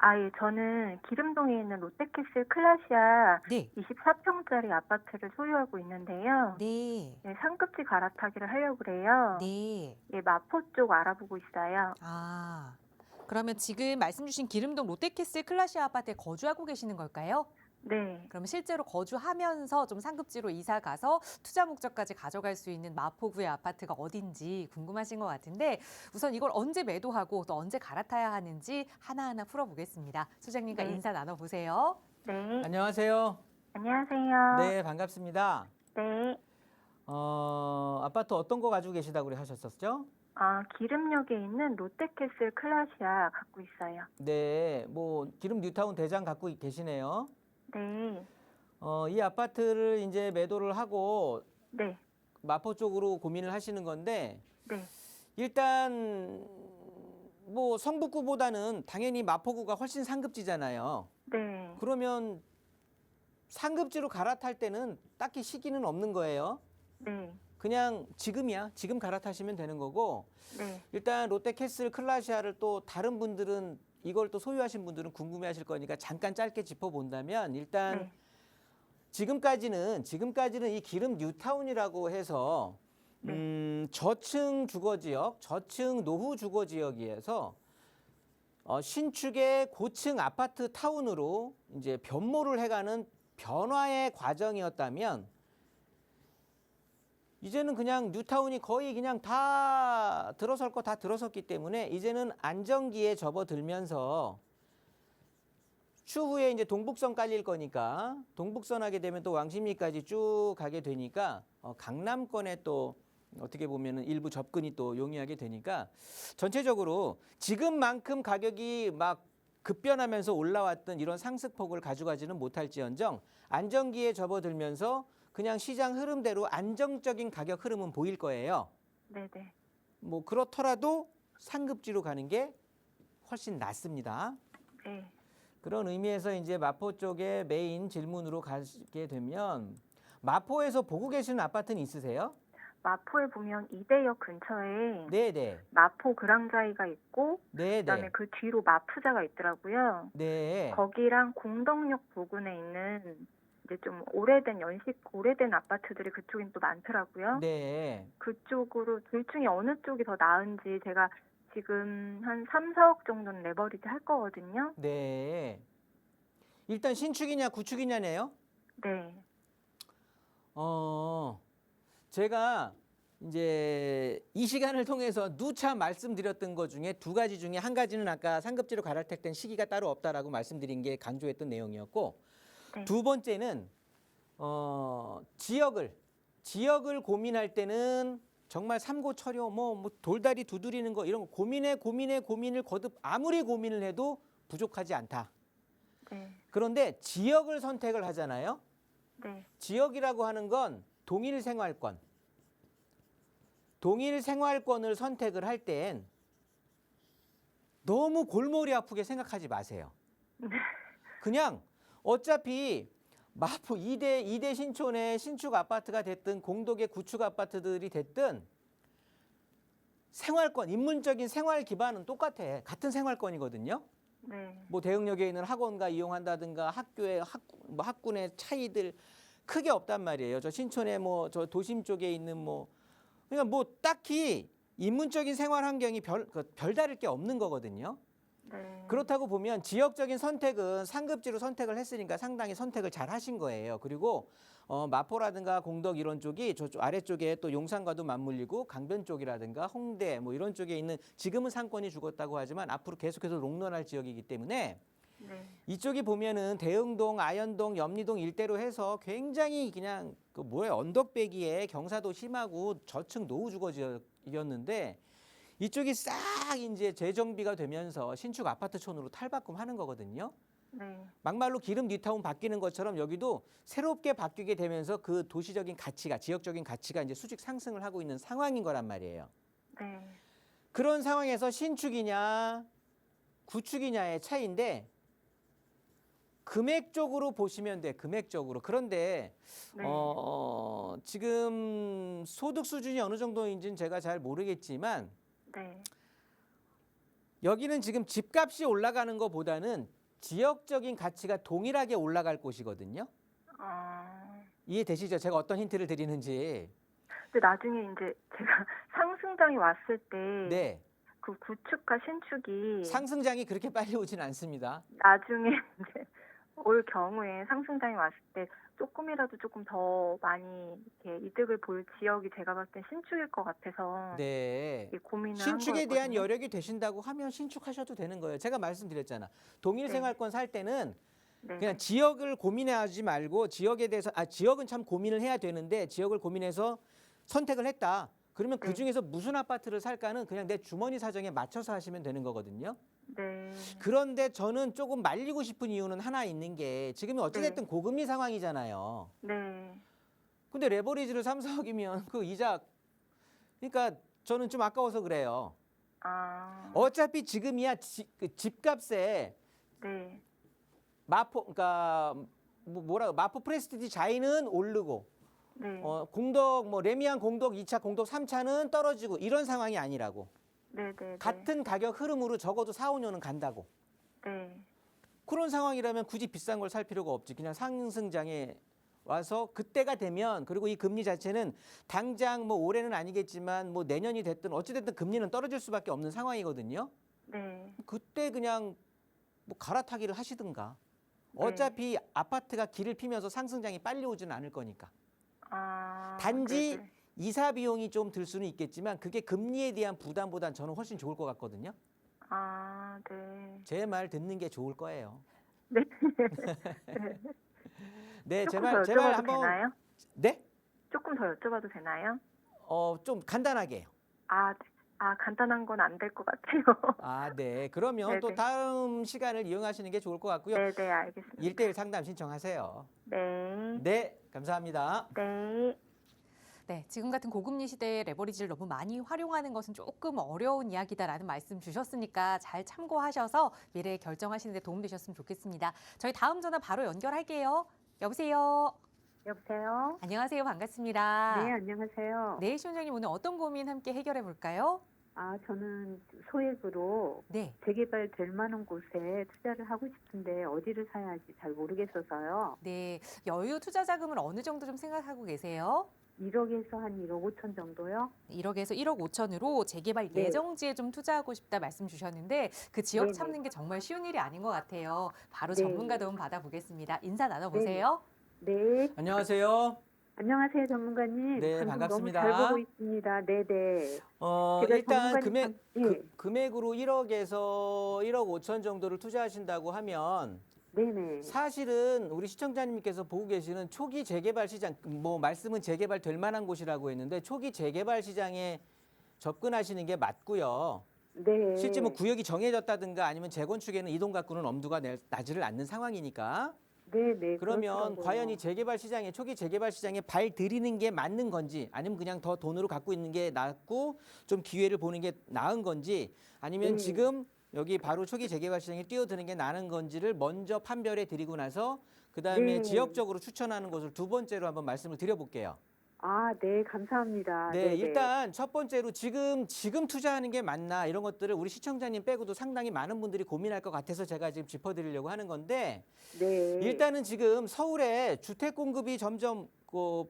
예, 저는 기름동에 있는 롯데캐슬 클라시아 네. 24평짜리 아파트를 소유하고 있는데요. 네. 네, 상급지 갈아타기를 하려고 그래요. 네. 예, 마포 쪽 알아보고 있어요. 그러면 지금 말씀 주신 기름동 롯데캐슬 클라시아 아파트에 거주하고 계시는 걸까요? 네. 그럼 실제로 거주하면서 좀 상급지로 이사 가서 투자 목적까지 가져갈 수 있는 마포구의 아파트가 어딘지 궁금하신 것 같은데 우선 이걸 언제 매도하고 또 언제 갈아타야 하는지 하나하나 풀어보겠습니다. 소장님과 네. 인사 나눠보세요. 네. 안녕하세요. 안녕하세요. 네, 반갑습니다. 네. 아파트 어떤 거 가지고 계시다고 그래 하셨었죠? 기름역에 있는 롯데캐슬 클라시아 갖고 있어요. 네, 뭐 기름 뉴타운 대장 갖고 계시네요. 네. 이 아파트를 이제 매도를 하고 네. 마포 쪽으로 고민을 하시는 건데 네. 일단 뭐 성북구보다는 당연히 마포구가 훨씬 상급지잖아요. 네. 그러면 상급지로 갈아탈 때는 딱히 시기는 없는 거예요. 네. 그냥 지금이야. 지금 갈아타시면 되는 거고 네. 일단 롯데캐슬 클라시아를 또 다른 분들은 이걸 또 소유하신 분들은 궁금해하실 거니까 잠깐 짧게 짚어본다면 일단 네. 지금까지는 이 기름 뉴타운이라고 해서 저층 주거지역, 저층 노후 주거지역에서 신축의 고층 아파트 타운으로 이제 변모를 해가는 변화의 과정이었다면 이제는 그냥 뉴타운이 거의 그냥 다 들어설 거 다 들어섰기 때문에 이제는 안정기에 접어들면서 추후에 이제 동북선 깔릴 거니까 동북선 하게 되면 또 왕십리까지 쭉 가게 되니까 강남권에 또 어떻게 보면은 일부 접근이 또 용이하게 되니까 전체적으로 지금만큼 가격이 막 급변하면서 올라왔던 이런 상승폭을 가져가지는 못할지언정 안정기에 접어들면서 그냥 시장 흐름대로 안정적인 가격 흐름은 보일 거예요. 네네. 뭐 그렇더라도 상급지로 가는 게 훨씬 낫습니다. 네. 그런 의미에서 이제 마포 쪽에 메인 질문으로 가게 되면 마포에서 보고 계시는 아파트는 있으세요? 마포에 보면 이대역 근처에 네네. 마포 그랑자이가 있고 네네. 그다음에 그 뒤로 마푸자가 있더라고요. 네. 거기랑 공덕역 부근에 있는 이제 좀 오래된 아파트들이 그쪽엔 또 많더라고요. 네. 그쪽으로 둘 중에 어느 쪽이 더 나은지 제가 지금 한 3, 4억 정도는 레버리지 할 거거든요. 네. 일단 신축이냐 구축이냐네요. 네. 제가 이제 이 시간을 통해서 누차 말씀드렸던 것 중에 두 가지 중에 한 가지는 아까 상급지로 갈아탈 땐 시기가 따로 없다라고 말씀드린 게 강조했던 내용이었고 네. 두 번째는 지역을 고민할 때는 정말 삼고초려 뭐 돌다리 두드리는 거 이런 거 고민을 거듭 아무리 고민을 해도 부족하지 않다. 네. 그런데 지역을 선택을 하잖아요. 네. 지역이라고 하는 건 동일 생활권을 선택을 할 땐 너무 골머리 아프게 생각하지 마세요. 그냥 어차피 마포 2대 신촌의 신축 아파트가 됐든 공덕의 구축 아파트들이 됐든 생활권, 인문적인 생활 기반은 똑같아. 같은 생활권이거든요. 네. 뭐 대흥역에 있는 학원가 이용한다든가 학군의 차이들 크게 없단 말이에요. 저 신촌의 저 도심 쪽에 있는 그러니까 뭐 딱히 인문적인 생활 환경이 별다를 게 없는 거거든요. 네. 그렇다고 보면 지역적인 선택은 상급지로 선택을 했으니까 상당히 선택을 잘 하신 거예요. 그리고 마포라든가 공덕 이런 쪽이 저쪽 아래쪽에 또 용산과도 맞물리고 강변 쪽이라든가 홍대 뭐 이런 쪽에 있는 지금은 상권이 죽었다고 하지만 앞으로 계속해서 롱런할 지역이기 때문에 네. 이쪽이 보면은 대흥동, 아현동, 염리동 일대로 해서 굉장히 그냥 언덕배기에 경사도 심하고 저층 노후 주거지역이었는데 이쪽이 싹 이제 재정비가 되면서 신축 아파트촌으로 탈바꿈하는 거거든요. 네. 막말로 기름 뉴타운 바뀌는 것처럼 여기도 새롭게 바뀌게 되면서 그 도시적인 가치가 지역적인 가치가 이제 수직 상승을 하고 있는 상황인 거란 말이에요. 네. 그런 상황에서 신축이냐 구축이냐의 차이인데 금액적으로 보시면 돼. 금액적으로. 그런데 네. 지금 소득 수준이 어느 정도인지는 제가 잘 모르겠지만 네. 여기는 지금 집값이 올라가는 것보다는 지역적인 가치가 동일하게 올라갈 곳이거든요. 이해되시죠? 제가 어떤 힌트를 드리는지. 근데 나중에 이제 제가 상승장이 왔을 때 네. 그 구축과 신축이 상승장이 그렇게 빨리 오진 않습니다. 나중에 이제 올 경우에 상승장이 왔을 때 조금이라도 조금 더 많이 이렇게 이득을 볼 지역이 제가 봤을 때 신축일 것 같아서 네. 이 고민을 한 신축에 대한 거였거든요. 여력이 되신다고 하면 신축하셔도 되는 거예요. 제가 말씀드렸잖아. 동일 네. 생활권 살 때는 네. 그냥 지역을 고민하지 말고 지역에 대해서 지역은 참 고민을 해야 되는데 지역을 고민해서 선택을 했다. 그러면 네. 그중에서 무슨 아파트를 살까는 그냥 내 주머니 사정에 맞춰서 하시면 되는 거거든요. 네. 그런데 저는 조금 말리고 싶은 이유는 하나 있는 게 지금이 어찌됐든 네. 고금리 상황이잖아요. 네. 근데 레버리지를 3, 4억이면 그 이자 그러니까 저는 좀 아까워서 그래요. 아. 어차피 지금이야 그 집값에 네. 그러니까 마포 프레스티지 자이는 오르고 네. 공덕 뭐 레미안 공덕 2차 공덕 3차는 떨어지고 이런 상황이 아니라고. 네. 네. 같은 가격 흐름으로 적어도 4, 5년은 간다고. 네. 그런 상황이라면 굳이 비싼 걸 살 필요가 없지. 그냥 상승장에 와서 그때가 되면 그리고 이 금리 자체는 당장 뭐 올해는 아니겠지만 뭐 내년이 됐든 어찌 됐든 금리는 떨어질 수밖에 없는 상황이거든요. 네. 그때 그냥 뭐 갈아타기를 하시든가. 네. 어차피 아파트가 길을 피면서 상승장이 빨리 오지는 않을 거니까. 아. 단지 네네. 이사 비용이 좀 들 수는 있겠지만 그게 금리에 대한 부담보단 저는 훨씬 좋을 것 같거든요. 아, 네. 제 말 듣는 게 좋을 거예요. 네. 네. 네, 조금 제 더 말 여쭤봐도 한번 되나요? 네? 조금 더 여쭤봐도 되나요? 좀 간단하게요. 아, 간단한 건 안 될 것 같아요. 아, 네. 그러면 또 네네. 다음 시간을 이용하시는 게 좋을 것 같고요. 네네, 알겠습니다. 1대1 상담 신청하세요. 네. 네, 감사합니다. 네. 네, 지금 같은 고금리 시대에 레버리지를 너무 많이 활용하는 것은 조금 어려운 이야기다라는 말씀 주셨으니까 잘 참고하셔서 미래에 결정하시는 데 도움되셨으면 좋겠습니다. 저희 다음 전화 바로 연결할게요. 여보세요. 여보세요? 안녕하세요. 반갑습니다. 네, 안녕하세요. 네, 시원장님 오늘 어떤 고민 함께 해결해 볼까요? 저는 소액으로 네. 재개발 될 만한 곳에 투자를 하고 싶은데 어디를 사야 할지 잘 모르겠어서요. 네, 여유 투자 자금을 어느 정도 좀 생각하고 계세요? 1억에서 한 1억 5천 정도요? 1억에서 1억 5천으로 재개발 네. 예정지에 좀 투자하고 싶다 말씀 주셨는데 그 지역 네네. 찾는 게 정말 쉬운 일이 아닌 것 같아요. 바로 네. 전문가 도움 받아보겠습니다. 인사 나눠보세요. 네. 안녕하세요. 안녕하세요, 전문가님. 네, 방송 반갑습니다. 너무 잘 보고 있습니다. 네네. 제가 일단 전문가님 예. 금액으로 1억에서 1억 5천 정도를 투자하신다고 하면 네네. 사실은 우리 시청자님께서 보고 계시는 초기 재개발 시장, 뭐 말씀은 재개발 될 만한 곳이라고 했는데 초기 재개발 시장에 접근하시는 게 맞고요. 네. 실제 뭐 구역이 정해졌다든가 아니면 재건축에는 이동 갖고는 엄두가 나지를 않는 상황이니까 네네. 그러면 그렇더라고요. 과연 이 재개발 시장에 초기 재개발 시장에 발 들이는 게 맞는 건지 아니면 그냥 더 돈으로 갖고 있는 게 낫고 좀 기회를 보는 게 나은 건지 아니면 네. 지금 여기 바로 초기 재개발 시장에 뛰어드는 게 나은 건지를 먼저 판별해 드리고 나서 그다음에 네. 지역적으로 추천하는 것을 두 번째로 한번 말씀을 드려볼게요. 네, 감사합니다. 네, 네네. 일단 첫 번째로 지금 투자하는 게 맞나 이런 것들을 우리 시청자님 빼고도 상당히 많은 분들이 고민할 것 같아서 제가 지금 짚어드리려고 하는 건데 네. 일단은 지금 서울에 주택 공급이 점점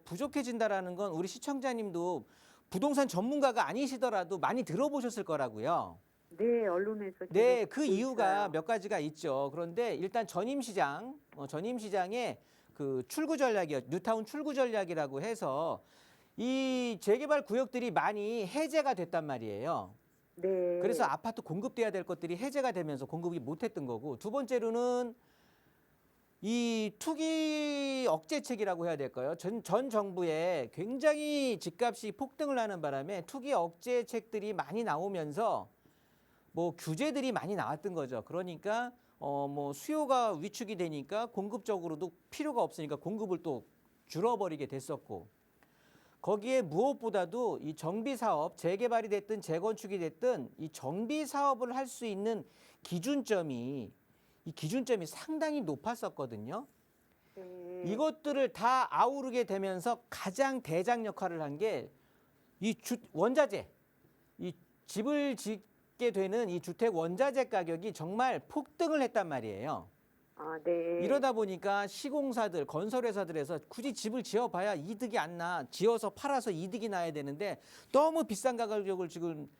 부족해진다라는 건 우리 시청자님도 부동산 전문가가 아니시더라도 많이 들어보셨을 거라고요. 네, 언론에서 네, 계속 그 듣고 이유가 있어요. 몇 가지가 있죠. 그런데 일단 전임시장에 그 출구 전략이요. 뉴타운 출구 전략이라고 해서 이 재개발 구역들이 많이 해제가 됐단 말이에요. 네. 그래서 아파트 공급돼야 될 것들이 해제가 되면서 공급이 못했던 거고 두 번째로는 이 투기 억제책이라고 해야 될까요? 전 정부에 굉장히 집값이 폭등을 하는 바람에 투기 억제책들이 많이 나오면서 뭐 규제들이 많이 나왔던 거죠. 그러니까 뭐 수요가 위축이 되니까 공급적으로도 필요가 없으니까 공급을 또 줄어버리게 됐었고 거기에 무엇보다도 이 정비 사업, 재개발이 됐든 재건축이 됐든 이 정비 사업을 할 수 있는 기준점이 상당히 높았었거든요. 네. 이것들을 다 아우르게 되면서 가장 대장 역할을 한 게 이 원자재, 이 집을 짓게 되는 이 주택 원자재 가격이 정말 폭등을 했단 말이에요. 네. 이러다 보니까 시공사들, 건설회사들에서 굳이 집을 지어봐야 이득이 안 나. 지어서 팔아서 이득이 나야 되는데 너무 비싼 가격을 지금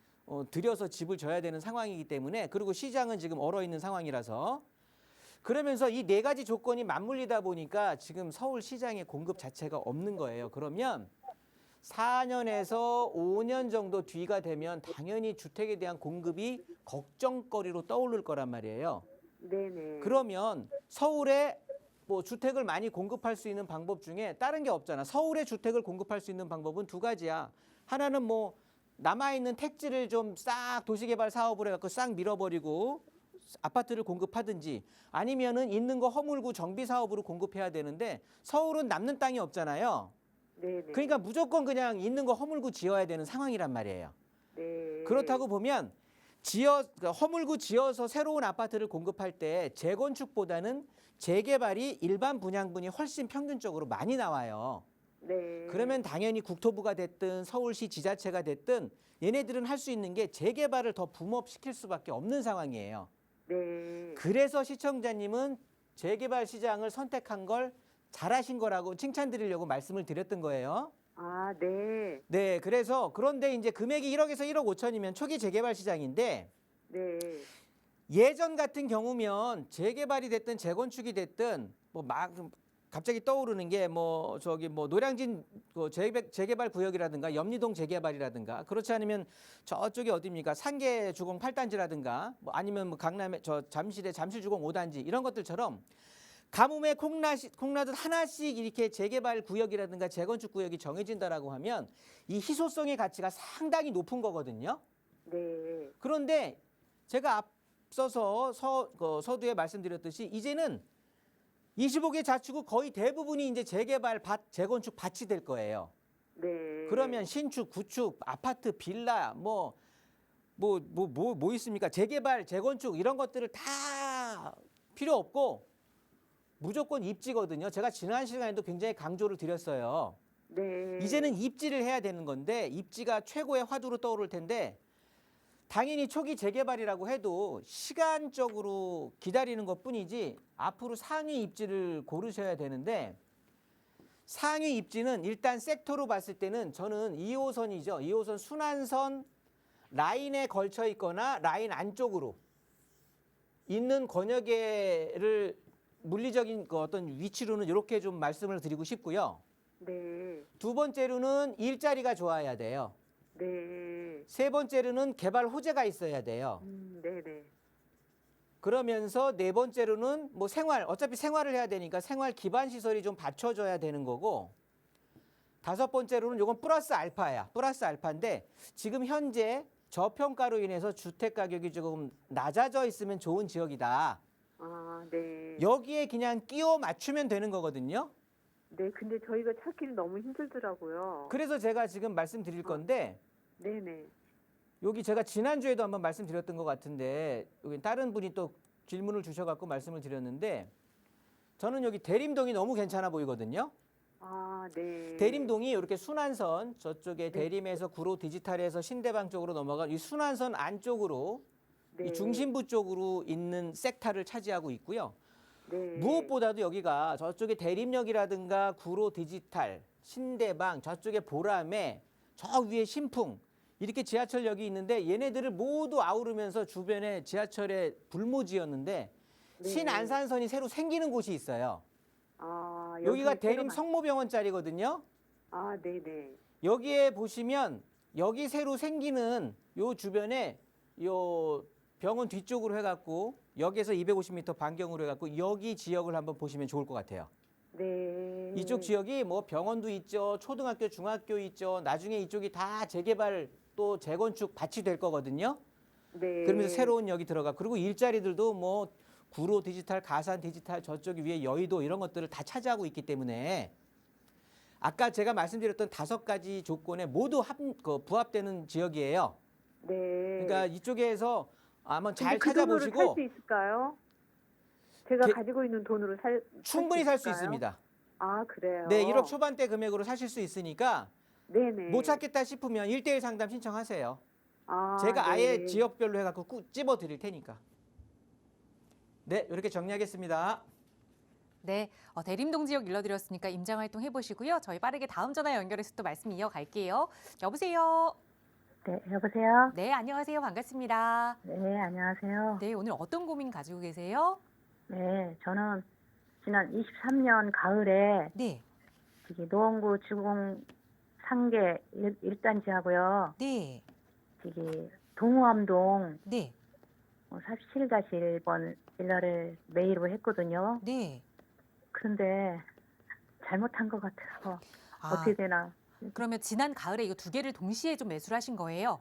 들여서 집을 져야 되는 상황이기 때문에 그리고 시장은 지금 얼어있는 상황이라서 그러면서 이 네 가지 조건이 맞물리다 보니까 지금 서울 시장에 공급 자체가 없는 거예요. 그러면 4년에서 5년 정도 뒤가 되면 당연히 주택에 대한 공급이 걱정거리로 떠오를 거란 말이에요. 네네. 그러면 서울에 뭐 주택을 많이 공급할 수 있는 방법 중에 다른 게 없잖아. 서울에 주택을 공급할 수 있는 방법은 두 가지야. 하나는 뭐 남아있는 택지를 좀 싹 도시개발 사업을 해갖고 싹 밀어버리고 아파트를 공급하든지 아니면은 있는 거 허물고 정비 사업으로 공급해야 되는데 서울은 남는 땅이 없잖아요. 네네. 그러니까 무조건 그냥 있는 거 허물고 지어야 되는 상황이란 말이에요. 네. 그렇다고 보면 그러니까 허물고 지어서 새로운 아파트를 공급할 때 재건축보다는 재개발이 일반 분양분이 훨씬 평균적으로 많이 나와요. 네. 그러면 당연히 국토부가 됐든 서울시 지자체가 됐든 얘네들은 할 수 있는 게 재개발을 더 붐업시킬 수밖에 없는 상황이에요. 네. 그래서 시청자님은 재개발 시장을 선택한 걸 잘하신 거라고 칭찬드리려고 말씀을 드렸던 거예요. 아, 네. 네, 그래서 그런데 이제 금액이 1억에서 1억 5천이면 초기 재개발 시장인데 네. 예전 같은 경우면 재개발이 됐든 재건축이 됐든 뭐 막 갑자기 떠오르는 게 뭐 저기 뭐 노량진 재개발 구역이라든가 염리동 재개발이라든가 그렇지 않으면 저쪽이 어디입니까? 상계 주공 8단지라든가 뭐 아니면 뭐 강남의 저 잠실의 잠실 주공 5단지 이런 것들처럼 가뭄에 콩나듯 하나씩 이렇게 재개발 구역이라든가 재건축 구역이 정해진다라고 하면 이 희소성의 가치가 상당히 높은 거거든요. 네. 그런데 제가 앞서서 서두에 말씀드렸듯이 이제는 25개 자치구 거의 대부분이 이제 재개발 재건축 밭이 될 거예요. 네. 그러면 신축, 구축, 아파트, 빌라 뭐 있습니까? 재개발, 재건축 이런 것들을 다 필요 없고 무조건 입지거든요. 제가 지난 시간에도 굉장히 강조를 드렸어요. 네. 이제는 입지를 해야 되는 건데 입지가 최고의 화두로 떠오를 텐데 당연히 초기 재개발이라고 해도 시간적으로 기다리는 것뿐이지 앞으로 상위 입지를 고르셔야 되는데 상위 입지는 일단 섹터로 봤을 때는 저는 2호선이죠. 2호선 순환선 라인에 걸쳐 있거나 라인 안쪽으로 있는 권역에를 물리적인 그 어떤 위치로는 이렇게 좀 말씀을 드리고 싶고요. 네. 두 번째로는 일자리가 좋아야 돼요. 네. 세 번째로는 개발 호재가 있어야 돼요. 네네. 그러면서 네 번째로는 뭐 어차피 생활을 해야 되니까 생활 기반 시설이 좀 받쳐줘야 되는 거고 다섯 번째로는 이건 플러스 알파야. 플러스 알파인데 지금 현재 저평가로 인해서 주택 가격이 조금 낮아져 있으면 좋은 지역이다. 아, 네. 여기에 그냥 끼워 맞추면 되는 거거든요. 네, 근데 저희가 찾기는 너무 힘들더라고요. 그래서 제가 지금 말씀드릴 건데 네네. 여기 제가 지난주에도 한번 말씀드렸던 것 같은데 여기 다른 분이 또 질문을 주셔갖고 말씀을 드렸는데 저는 여기 대림동이 너무 괜찮아 보이거든요. 아, 네. 대림동이 이렇게 순환선 저쪽에 대림에서 구로 디지털에서 신대방 쪽으로 넘어가 이 순환선 안쪽으로 네. 이 중심부 쪽으로 있는 섹터를 차지하고 있고요. 네. 무엇보다도 여기가 저쪽에 대림역이라든가 구로 디지털, 신대방, 저쪽에 보람에 저 위에 신풍 이렇게 지하철역이 있는데 얘네들을 모두 아우르면서 주변에 지하철에 불모지였는데 네. 신안산선이 새로 생기는 곳이 있어요. 아, 여기가 새로 대림 성모병원짜리거든요. 아, 네네. 여기에 보시면 여기 새로 생기는 요 주변에 요 병원 뒤쪽으로 해갖고 역에서 250m 반경으로 해갖고 여기 지역을 한번 보시면 좋을 것 같아요. 네. 이쪽 지역이 뭐 병원도 있죠, 초등학교, 중학교 있죠. 나중에 이쪽이 다 재개발 또 재건축 밭이 될 거거든요. 네. 그러면서 새로운 역이 들어가. 그리고 일자리들도 뭐 구로 디지털, 가산 디지털, 저쪽 위에 여의도 이런 것들을 다 차지하고 있기 때문에 아까 제가 말씀드렸던 5가지 조건에 모두 부합되는 지역이에요. 네. 그러니까 이쪽에서 한번 잘 그 돈으로 찾아보시고 살 수 있을까요? 제가 가지고 있는 돈으로 충분히 살 수 있을까요? 있습니다. 아, 그래요? 네, 1억 초반대 금액으로 사실 수 있으니까 네네. 못 찾겠다 싶으면 1대1 상담 신청하세요. 아, 제가 네. 아예 지역별로 해갖고 찝어 드릴 테니까. 네, 이렇게 정리하겠습니다. 네, 대림동 지역 일러드렸으니까 임장활동 해보시고요. 저희 빠르게 다음 전화 연결해서 또 말씀 이어갈게요. 여보세요. 네, 여보세요? 네, 안녕하세요. 반갑습니다. 네, 안녕하세요. 네, 오늘 어떤 고민 가지고 계세요? 네, 저는 지난 23년 가을에 네. 저기 노원구 지구공 상계 1단지하고요. 네. 저기 동우암동 네. 47-1번 빌라를 매입을 했거든요. 네. 그런데 잘못한 것 같아서 아, 어떻게 되나. 그러면 지난 가을에 이거 두 개를 동시에 좀 매수를 하신 거예요?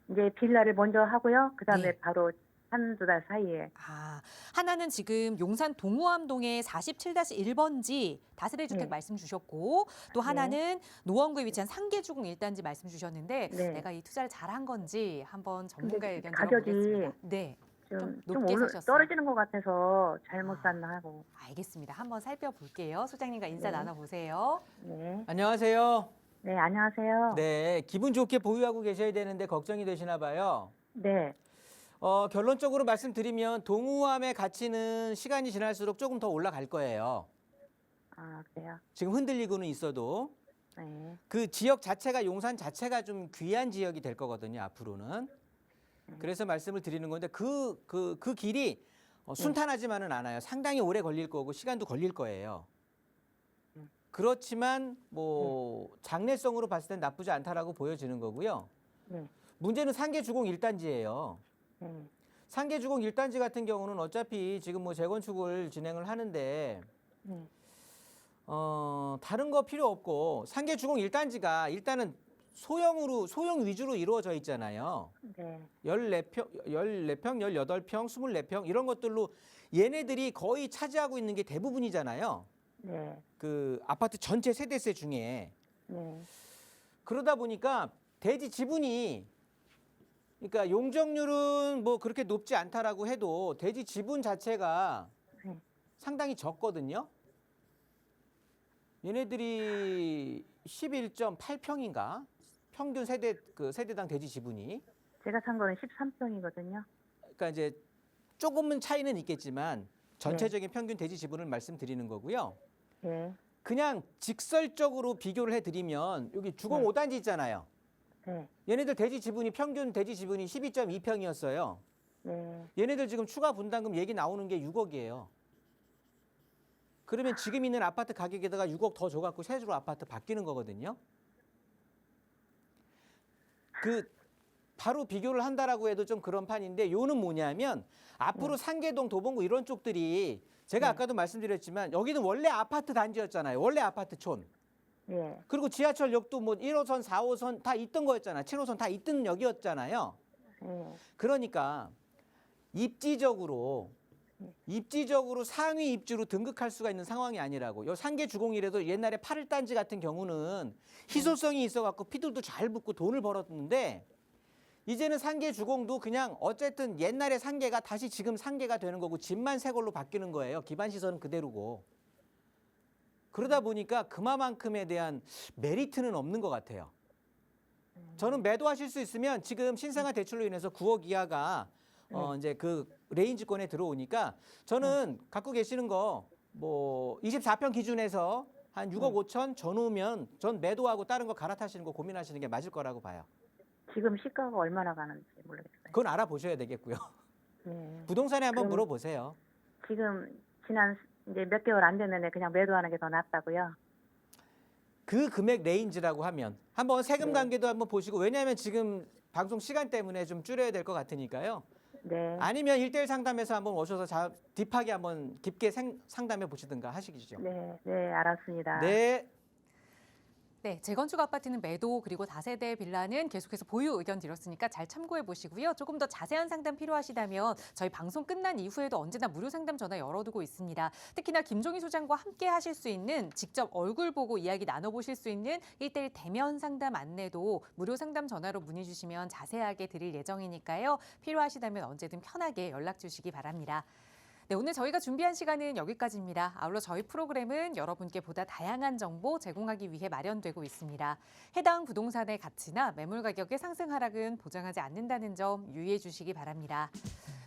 이제 빌라를 먼저 하고요. 그다음에 네. 바로 한두 달 사이에. 아, 하나는 지금 용산 동우암동의 47-1번지 다세대 주택 네. 말씀 주셨고, 또 하나는 노원구에 위치한 상계주공 1단지 말씀 주셨는데, 네. 내가 이 투자를 잘한 건지 한번 전문가의 의견 가격이 들어보겠습니다. 네, 좀 좀 높게 사셨어요. 떨어지는 것 같아서 잘못 아. 샀나 하고. 알겠습니다. 한번 살펴볼게요. 소장님과 인사 네. 나눠보세요. 네. 안녕하세요. 네, 안녕하세요. 네, 기분 좋게 보유하고 계셔야 되는데 걱정이 되시나 봐요. 네. 결론적으로 말씀드리면 동우암의 가치는 시간이 지날수록 조금 더 올라갈 거예요. 아, 그래요. 지금 흔들리고는 있어도 네. 그 지역 자체가 용산 자체가 좀 귀한 지역이 될 거거든요, 앞으로는. 그래서 말씀을 드리는 건데 그 길이 순탄하지만은 않아요. 상당히 오래 걸릴 거고 시간도 걸릴 거예요. 그렇지만 뭐 장래성으로 봤을 땐 나쁘지 않다라고 보여지는 거고요. 네. 문제는 상계주공 1단지예요. 네. 상계주공 1단지 같은 경우는 어차피 지금 뭐 재건축을 진행을 하는데 네. 다른 거 필요 없고 상계주공 1단지가 일단은 소형 위주로 이루어져 있잖아요. 네. 14평, 18평, 24평 이런 것들로 얘네들이 거의 차지하고 있는 게 대부분이잖아요. 네. 그 아파트 전체 세대세 중에. 네. 그러다 보니까 대지 지분이 그러니까 용적률은 뭐 그렇게 높지 않다라고 해도 대지 지분 자체가 네. 상당히 적거든요. 얘네들이 11.8평인가? 평균 세대당 대지 지분이. 제가 산 거는 13평이거든요. 그러니까 이제 조금은 차이는 있겠지만 전체적인 평균 대지 지분을 말씀드리는 거고요. 네. 그냥 직설적으로 비교를 해드리면 여기 주공 네. 5단지 있잖아요. 네. 얘네들 대지 지분이 평균 대지 지분이 12.2평이었어요. 네. 얘네들 지금 추가 분담금 얘기 나오는 게 6억이에요. 그러면 지금 있는 아파트 가격에다가 6억 더 줘갖고 세주로 아파트 바뀌는 거거든요. 바로 비교를 한다라고 해도 좀 그런 판인데 요는 뭐냐면 앞으로 상계동, 도봉구 이런 쪽들이 제가 네. 아까도 말씀드렸지만 여기는 원래 아파트 단지였잖아요. 원래 아파트촌. 네. 그리고 지하철역도 뭐 1호선, 4호선 다 있던 거였잖아요. 7호선 다 있던 역이었잖아요. 네. 그러니까 입지적으로 상위 입지로 등극할 수가 있는 상황이 아니라고. 요 상계주공이라도 옛날에 8일단지 같은 경우는 희소성이 있어갖고 피들도 잘 붙고 돈을 벌었는데 이제는 상계주공도 그냥 어쨌든 옛날의 상계가 다시 지금 상계가 되는 거고 집만 새 걸로 바뀌는 거예요. 기반 시설은 그대로고. 그러다 보니까 그만큼에 대한 메리트는 없는 것 같아요. 저는 매도하실 수 있으면 지금 신생아 대출로 인해서 9억 이하가 이제 그 레인지권에 들어오니까 저는 갖고 계시는 거 뭐 24평 기준에서 한 6억 5천 전 오면 전 매도하고 다른 거 갈아타시는 거 고민하시는 게 맞을 거라고 봐요. 지금 시가가 얼마나 가는지 모르겠어요. 그건 알아보셔야 되겠고요. 네. 부동산에 한번 그럼- 물어보세요. 지금 지난 이제 몇 개월 안 됐는데 그냥 매도하는 게 더 낫다고요. 그 금액 레인지라고 하면 한번 세금 네. 관계도 한번 보시고 왜냐하면 지금 방송 시간 때문에 좀 줄여야 될 것 같으니까요. 네. 아니면 1대1 상담에서 한번 오셔서 딥하게 한번 깊게 상담해 보시든가 하시기죠. 네. 네, 알았습니다. 네. 네, 재건축 아파트는 매도 그리고 다세대 빌라는 계속해서 보유 의견 드렸으니까 잘 참고해 보시고요. 조금 더 자세한 상담 필요하시다면 저희 방송 끝난 이후에도 언제나 무료 상담 전화 열어두고 있습니다. 특히나 김종희 소장과 함께 하실 수 있는 직접 얼굴 보고 이야기 나눠보실 수 있는 1대1 대면 상담 안내도 무료 상담 전화로 문의 주시면 자세하게 드릴 예정이니까요. 필요하시다면 언제든 편하게 연락 주시기 바랍니다. 네, 오늘 저희가 준비한 시간은 여기까지입니다. 아울러 저희 프로그램은 여러분께 보다 다양한 정보 제공하기 위해 마련되고 있습니다. 해당 부동산의 가치나 매물 가격의 상승 하락은 보장하지 않는다는 점 유의해 주시기 바랍니다.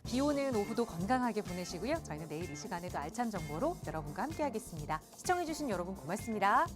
비 오는 오후도 건강하게 보내시고요. 저희는 내일 이 시간에도 알찬 정보로 여러분과 함께하겠습니다. 시청해 주신 여러분 고맙습니다.